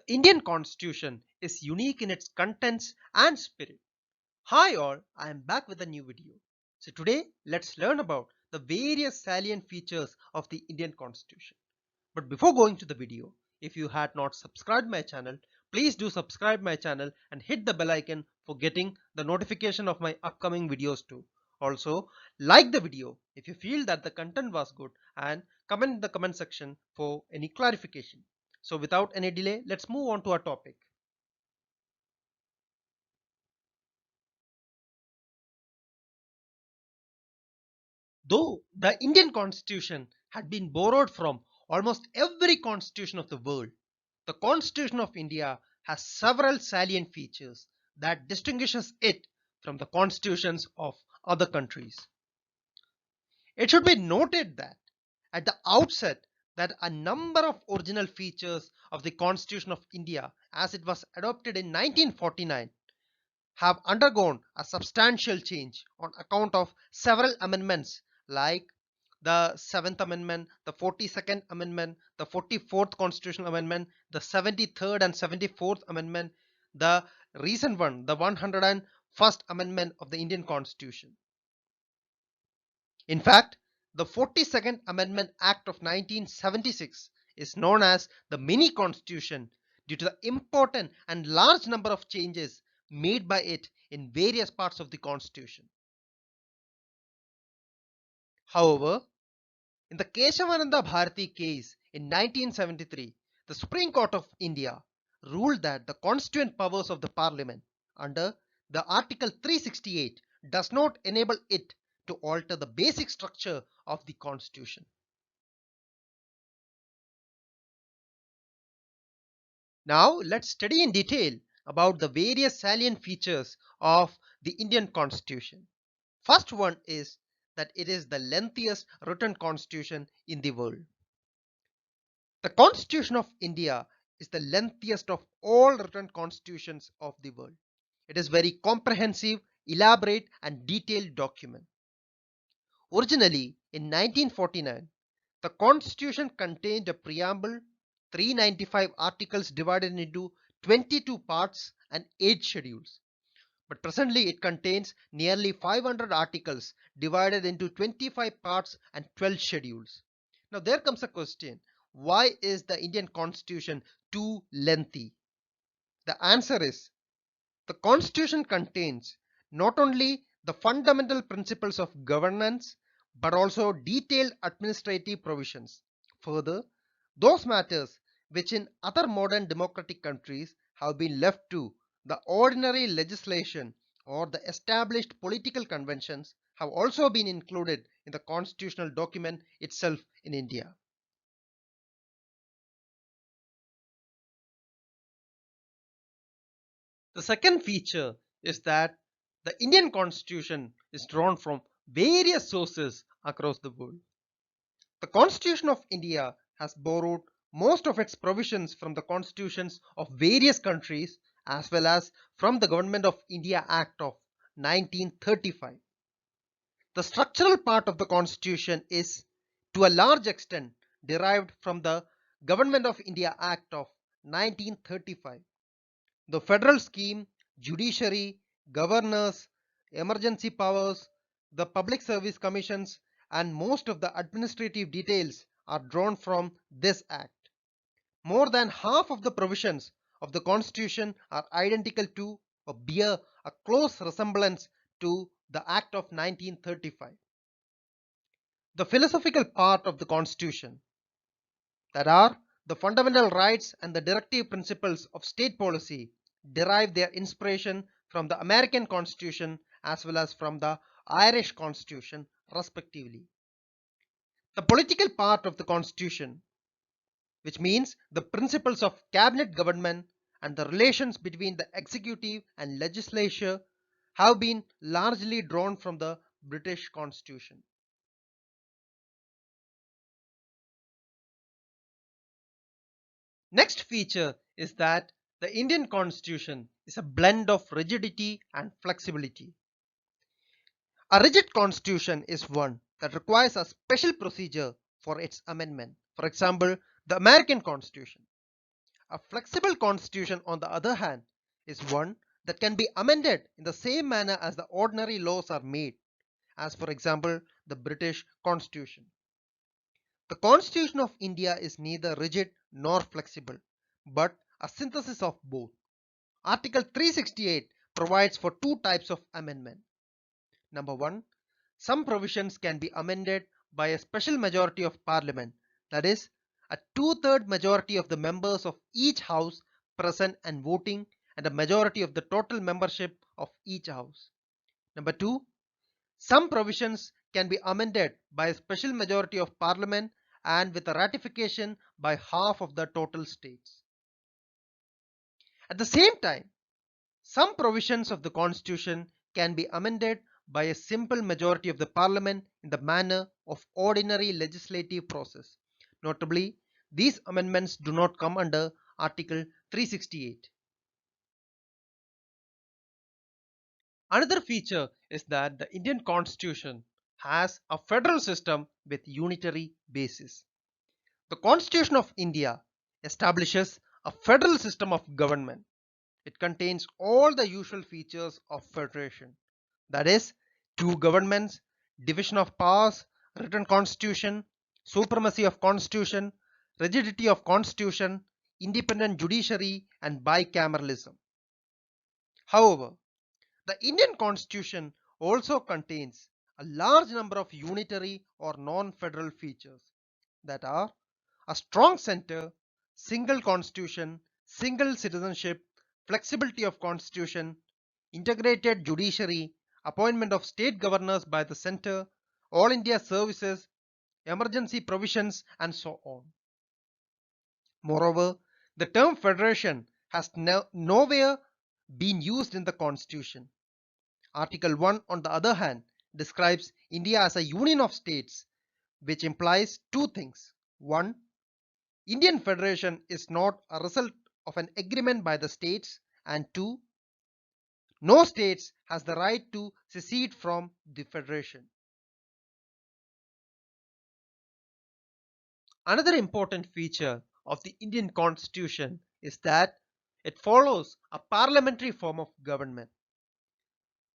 The Indian Constitution is unique in its contents and spirit. Hi all, I am back with a new video. So today let's learn about the various salient features of the Indian Constitution. But before going to the video, if you had not subscribed my channel, please do subscribe my channel and hit the bell icon for getting the notification of my upcoming videos too. Also, like the video if you feel that the content was good and comment in the comment section for any clarification. So without any delay, let's move on to our topic. Though the Indian constitution had been borrowed from almost every constitution of the world, the Constitution of India has several salient features that distinguishes it from the constitutions of other countries. It should be noted that at the outset that a number of original features of the Constitution of India as it was adopted in 1949 have undergone a substantial change on account of several amendments like the 7th Amendment, the 42nd Amendment, the 44th Constitutional Amendment, the 73rd and 74th Amendment, the recent one, the 101st Amendment of the Indian Constitution. In fact, the 42nd Amendment Act of 1976 is known as the mini constitution due to the important and large number of changes made by it in various parts of the constitution. However, in the Keshavananda Bharati case in 1973, the Supreme Court of India ruled that the constituent powers of the Parliament under the Article 368 does not enable it to alter the basic structure of the Constitution. Now let's study in detail about the various salient features of the Indian Constitution. First one is that it is the lengthiest written constitution in the world. The Constitution of India is the lengthiest of all written constitutions of the world. It is very comprehensive, elaborate and detailed document. Originally in 1949, the Constitution contained a preamble, 395 articles divided into 22 parts and 8 schedules. But presently it contains nearly 500 articles divided into 25 parts and 12 schedules. Now there comes a question, why is the Indian Constitution too lengthy? The answer is, the Constitution contains not only the fundamental principles of governance but also detailed administrative provisions. Further, those matters which in other modern democratic countries have been left to the ordinary legislation or the established political conventions have also been included in the constitutional document itself in India. The second feature is that the Indian Constitution is drawn from various sources across the world. The Constitution of India has borrowed most of its provisions from the constitutions of various countries as well as from the Government of India Act of 1935. The structural part of the Constitution is to a large extent derived from the Government of India Act of 1935. The federal scheme, judiciary, governors, emergency powers, the public service commissions and most of the administrative details are drawn from this act. More than half of the provisions of the Constitution are identical to or bear a close resemblance to the Act of 1935. The philosophical part of the Constitution, that are the fundamental rights and the directive principles of state policy, derive their inspiration from the American Constitution as well as from the Irish Constitution respectively. The political part of the Constitution, which means the principles of cabinet government and the relations between the executive and legislature, have been largely drawn from the British Constitution. Next feature is that the Indian Constitution is a blend of rigidity and flexibility. A rigid constitution is one that requires a special procedure for its amendment. For example, the American Constitution. A flexible constitution, on the other hand, is one that can be amended in the same manner as the ordinary laws are made, as for example, the British Constitution. The Constitution of India is neither rigid nor flexible, but a synthesis of both. Article 368 provides for two types of amendment. Number one, some provisions can be amended by a special majority of Parliament, that is, a two-third majority of the members of each house present and voting, and a majority of the total membership of each house. Number two, some provisions can be amended by a special majority of Parliament and with a ratification by half of the total states. At the same time, some provisions of the Constitution can be amended by a simple majority of the Parliament in the manner of ordinary legislative process. Notably, these amendments do not come under Article 368. Another feature is that the Indian Constitution has a federal system with unitary basis. The Constitution of India establishes a federal system of government. It contains all the usual features of federation, that is, two governments, division of powers, written constitution, supremacy of constitution, rigidity of constitution, independent judiciary, and bicameralism. However, the Indian Constitution also contains a large number of unitary or non-federal features that are a strong center, single constitution, single citizenship, flexibility of constitution, integrated judiciary, appointment of state governors by the center, all India services, emergency provisions, and so on. Moreover, the term federation has nowhere been used in the constitution. Article 1, on the other hand, describes India as a union of states, which implies two things. One, Indian federation is not a result of an agreement by the states, and two, no states has the right to secede from the federation. Another important feature of the Indian Constitution is that it follows a parliamentary form of government.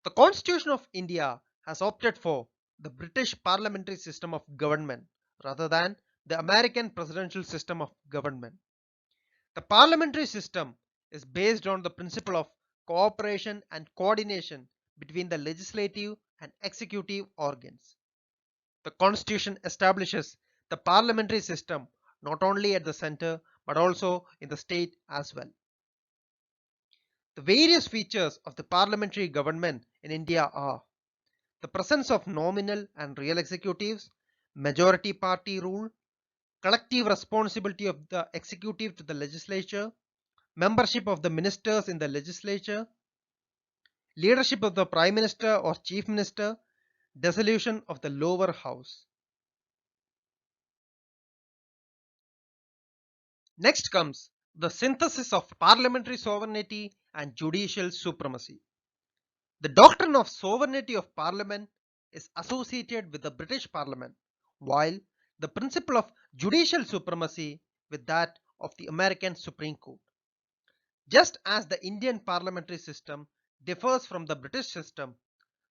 The Constitution of India has opted for the British parliamentary system of government rather than the American presidential system of government. The parliamentary system is based on the principle of cooperation and coordination between the legislative and executive organs. The Constitution establishes the parliamentary system not only at the center but also in the state as well. The various features of the parliamentary government in India are the presence of nominal and real executives, majority party rule, collective responsibility of the executive to the legislature, membership of the ministers in the legislature, leadership of the prime minister or chief minister, dissolution of the lower house. Next comes the synthesis of parliamentary sovereignty and judicial supremacy. The doctrine of sovereignty of parliament is associated with the British Parliament, while the principle of judicial supremacy with that of the American Supreme Court. Just as the Indian parliamentary system differs from the British system,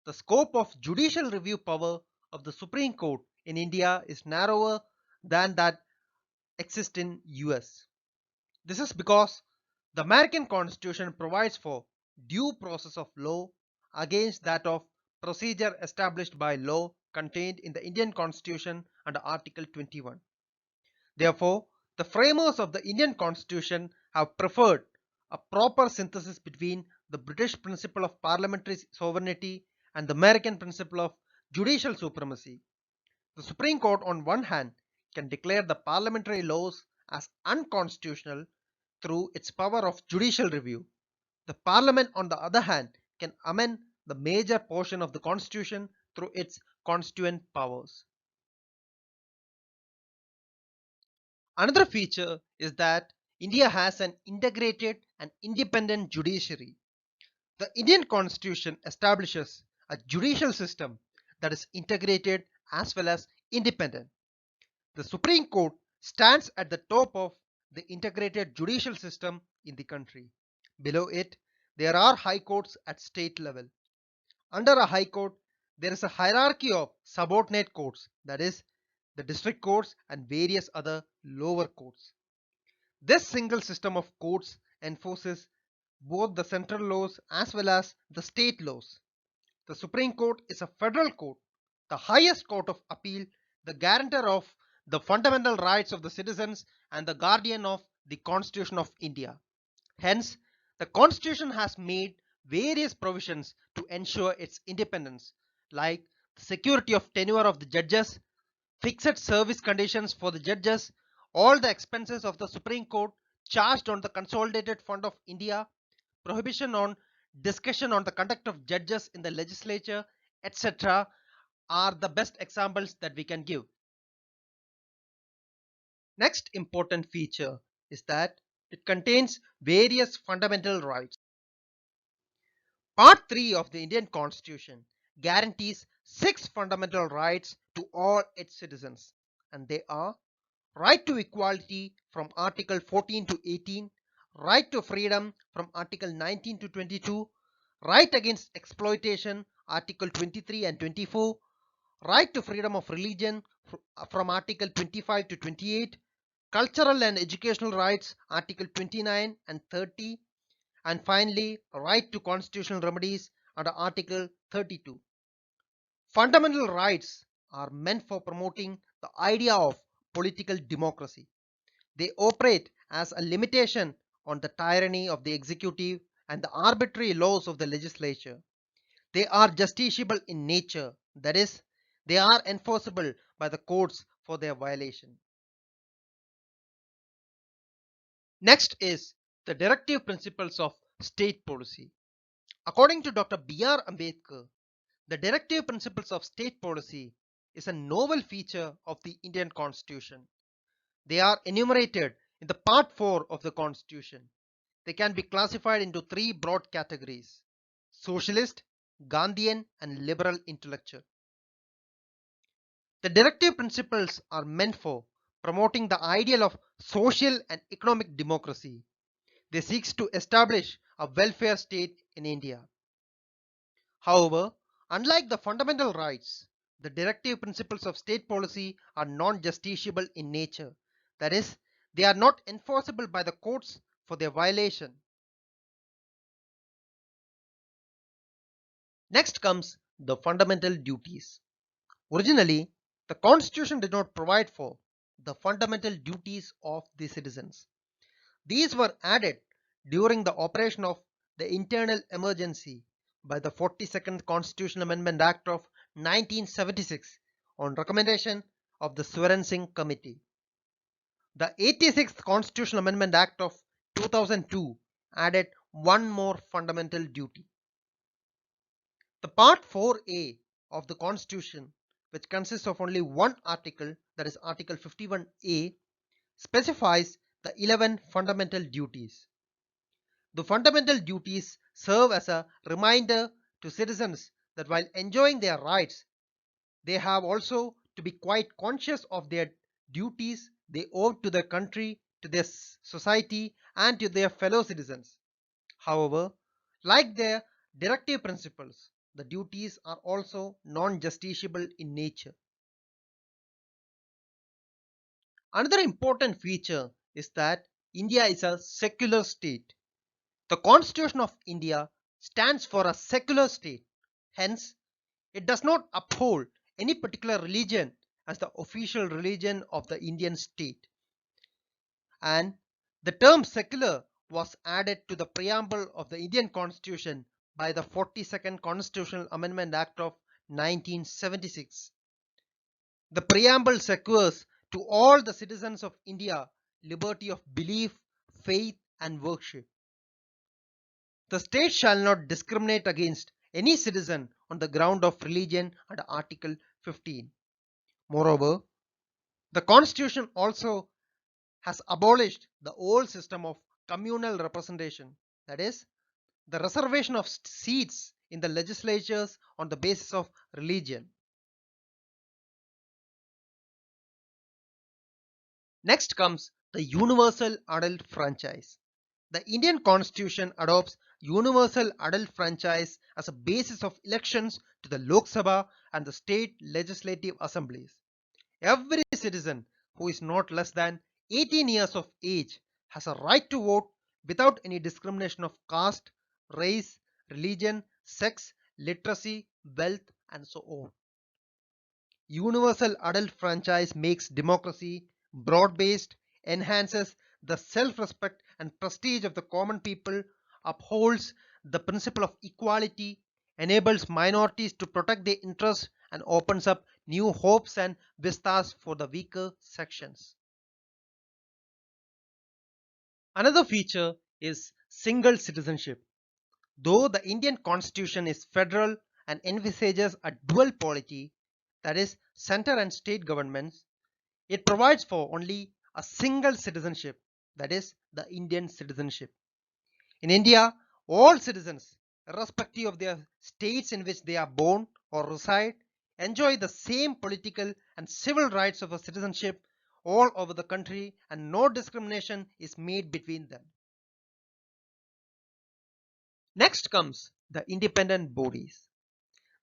the scope of judicial review power of the Supreme Court in India is narrower than that exists in US. This is because the American Constitution provides for due process of law against that of procedure established by law contained in the Indian Constitution under Article 21. Therefore, the framers of the Indian Constitution have preferred a proper synthesis between the British principle of parliamentary sovereignty and the American principle of judicial supremacy. The Supreme Court, on one hand, can declare the parliamentary laws as unconstitutional through its power of judicial review. The Parliament, on the other hand, can amend the major portion of the Constitution through its constituent powers. Another feature is that India has an integrated and independent judiciary. The Indian Constitution establishes a judicial system that is integrated as well as independent. The Supreme Court stands at the top of the integrated judicial system in the country. Below it, there are high courts at state level. Under a high court, there is a hierarchy of subordinate courts, that is, the district courts and various other lower courts. This single system of courts enforces both the central laws as well as the state laws. The Supreme Court is a federal court, the highest court of appeal, the guarantor of the fundamental rights of the citizens and the guardian of the Constitution of India. Hence, the Constitution has made various provisions to ensure its independence, like the security of tenure of the judges, fixed service conditions for the judges, all the expenses of the Supreme Court charged on the Consolidated Fund of India, prohibition on discussion on the conduct of judges in the legislature, etc., are the best examples that we can give. Next important feature is that it contains various fundamental rights. Part 3 of the Indian Constitution guarantees 6 fundamental rights to all its citizens, and they are: right to equality from Article 14 to 18, right to freedom from Article 19 to 22, right against exploitation Article 23 and 24, right to freedom of religion from Article 25 to 28, cultural and educational rights Article 29 and 30, and finally right to constitutional remedies under Article 32. Fundamental rights are meant for promoting the idea of political democracy. They operate as a limitation on the tyranny of the executive and the arbitrary laws of the legislature. They are justiciable in nature, that is, they are enforceable by the courts for their violation. Next is the directive principles of state policy. According to Dr. B.R. Ambedkar, the directive principles of state policy is a novel feature of the Indian Constitution. They are enumerated in the Part 4 of the Constitution. They can be classified into 3 broad categories: socialist, Gandhian, and liberal intellectual. The directive principles are meant for promoting the ideal of social and economic democracy. They seek to establish a welfare state in India. However, unlike the fundamental rights, the directive principles of state policy are non-justiciable in nature. That is, they are not enforceable by the courts for their violation. Next comes the fundamental duties. Originally, the Constitution did not provide for the fundamental duties of the citizens. These were added during the operation of the internal emergency by the 42nd Constitutional Amendment Act of 1976 on recommendation of the Swaran Singh Committee. The 86th Constitutional Amendment Act of 2002 added one more fundamental duty. The Part 4A of the Constitution, which consists of only one article, that is Article 51A, specifies the 11 fundamental duties. The fundamental duties serve as a reminder to citizens that while enjoying their rights, they have also to be quite conscious of their duties they owe to their country, to their society, and to their fellow citizens. However, like their directive principles, the duties are also non-justiciable in nature. Another important feature is that India is a secular state. The Constitution of India stands for a secular state. Hence, it does not uphold any particular religion as the official religion of the Indian state. And the term secular was added to the preamble of the Indian Constitution by the 42nd Constitutional Amendment Act of 1976. The preamble secures to all the citizens of India liberty of belief, faith, and worship. The state shall not discriminate against any citizen on the ground of religion under Article 15. Moreover, the Constitution also has abolished the old system of communal representation, that is, the reservation of seats in the legislatures on the basis of religion. Next comes The universal adult franchise. The Indian Constitution adopts universal adult franchise as a basis of elections to the Lok Sabha and the state legislative assemblies. Every citizen who is not less than 18 years of age has a right to vote without any discrimination of caste, race, religion, sex, literacy, wealth, and so on. Universal adult franchise makes democracy broad based, enhances the self respect and prestige of the common people, upholds the principle of equality, enables minorities to protect their interests, and opens up new hopes and vistas for the weaker sections. Another feature is single citizenship. Though the Indian constitution is federal and envisages a dual polity, that is, center and state governments, it provides for only a single citizenship, that is, the Indian citizenship. In India, all citizens, irrespective of their states in which they are born or reside, enjoy the same political and civil rights of a citizenship all over the country, and no discrimination is made between them. Next comes the independent bodies.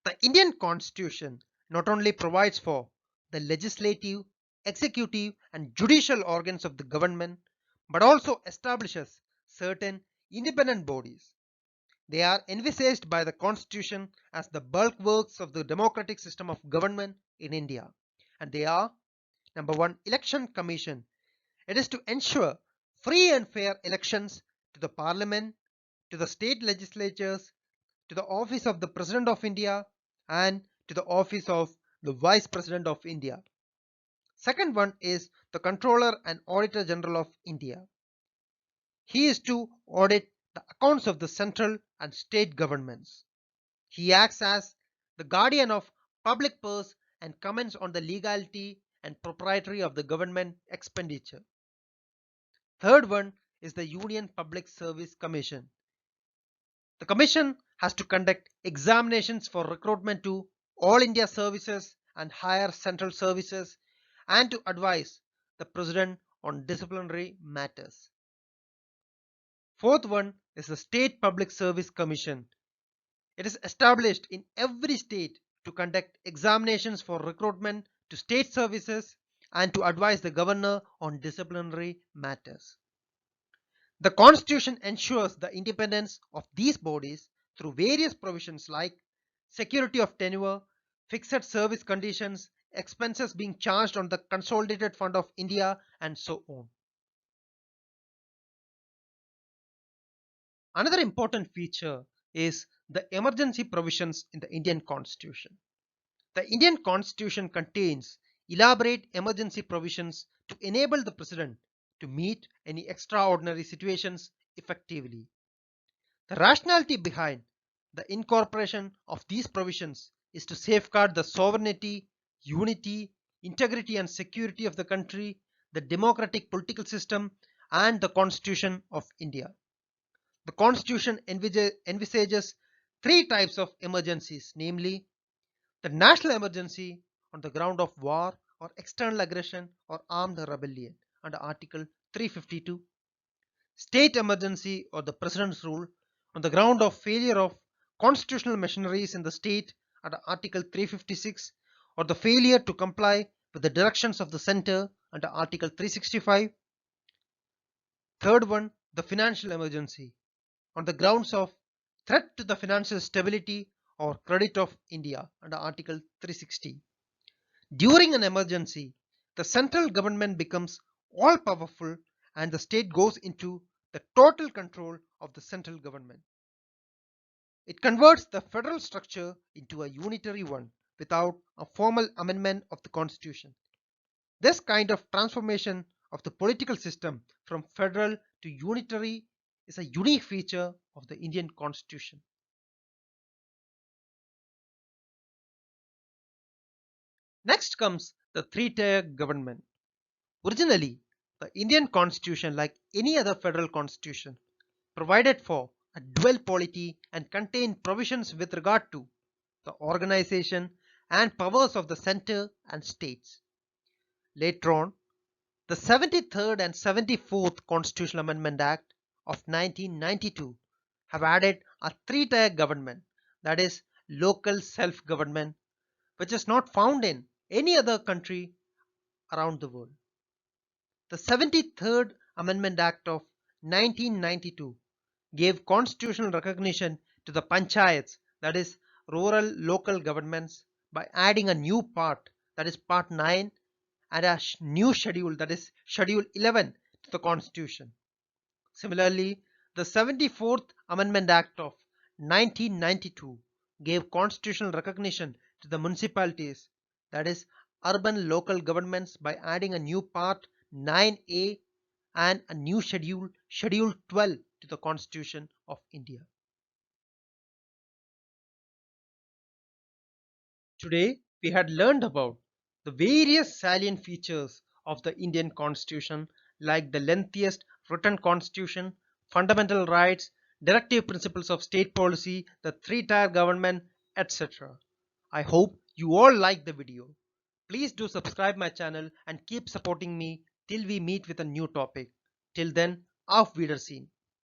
The Indian constitution not only provides for the legislative, executive, and judicial organs of the government, but also establishes certain independent bodies. They are envisaged by the constitution as the bulwarks of the democratic system of government in India. And they are: number one, Election Commission. It is to ensure free and fair elections to the parliament, to the state legislatures, to the office of the President of India, and to the office of the Vice President of India. Second one is the Controller and Auditor General of India. He is to audit the accounts of the central and state governments. He acts as the guardian of public purse and comments on the legality and propriety of the government expenditure. Third one is the Union Public Service Commission. The commission has to conduct examinations for recruitment to all India services and higher central services, and to advise the president on disciplinary matters. Fourth one is the State Public Service Commission. It is established in every state to conduct examinations for recruitment to state services and to advise the governor on disciplinary matters. The Constitution ensures the independence of these bodies through various provisions like security of tenure, fixed service conditions, expenses being charged on the Consolidated Fund of India, and so on. Another important feature is the emergency provisions in the Indian Constitution. The Indian Constitution contains elaborate emergency provisions to enable the President to meet any extraordinary situations effectively. The rationality behind the incorporation of these provisions is to safeguard the sovereignty, unity, integrity, and security of the country, the democratic political system, and the Constitution of India. The Constitution envisages three types of emergencies, namely the national emergency on the ground of war or external aggression or armed rebellion under Article 352, state emergency or the President's rule on the ground of failure of constitutional machineries in the state under Article 356, or the failure to comply with the directions of the center under Article 365. Third one, the financial emergency on the grounds of threat to the financial stability or credit of India under Article 360. During an emergency, the central government becomes all powerful and the state goes into the total control of the central government. It converts the federal structure into a unitary one without a formal amendment of the constitution. This kind of transformation of the political system from federal to unitary is a unique feature of the Indian Constitution. Next comes the three-tier government. Originally, the Indian Constitution, like any other federal constitution, provided for a dual polity and contained provisions with regard to the organization and powers of the center and states. Later on, The 73rd and 74th Constitutional Amendment Act of 1992 have added a three-tier government, that is local self-government, which is not found in any other country around the world. The 73rd Amendment Act of 1992 gave constitutional recognition to the panchayats, that is rural local governments, by adding a new part, that is part 9, and a new schedule, that is schedule 11, to the constitution. Similarly, the 74th Amendment Act of 1992 gave constitutional recognition to the municipalities, that is urban local governments, by adding a new part 9A and a new schedule, schedule 12, to the Constitution of India. Today we had learned about the various salient features of the Indian Constitution, like the lengthiest written constitution, fundamental rights, directive principles of state policy, the three-tier government, etc. I hope you all liked the video. Please do subscribe my channel and keep supporting me till we meet with a new topic. Till then, auf Wiedersehen.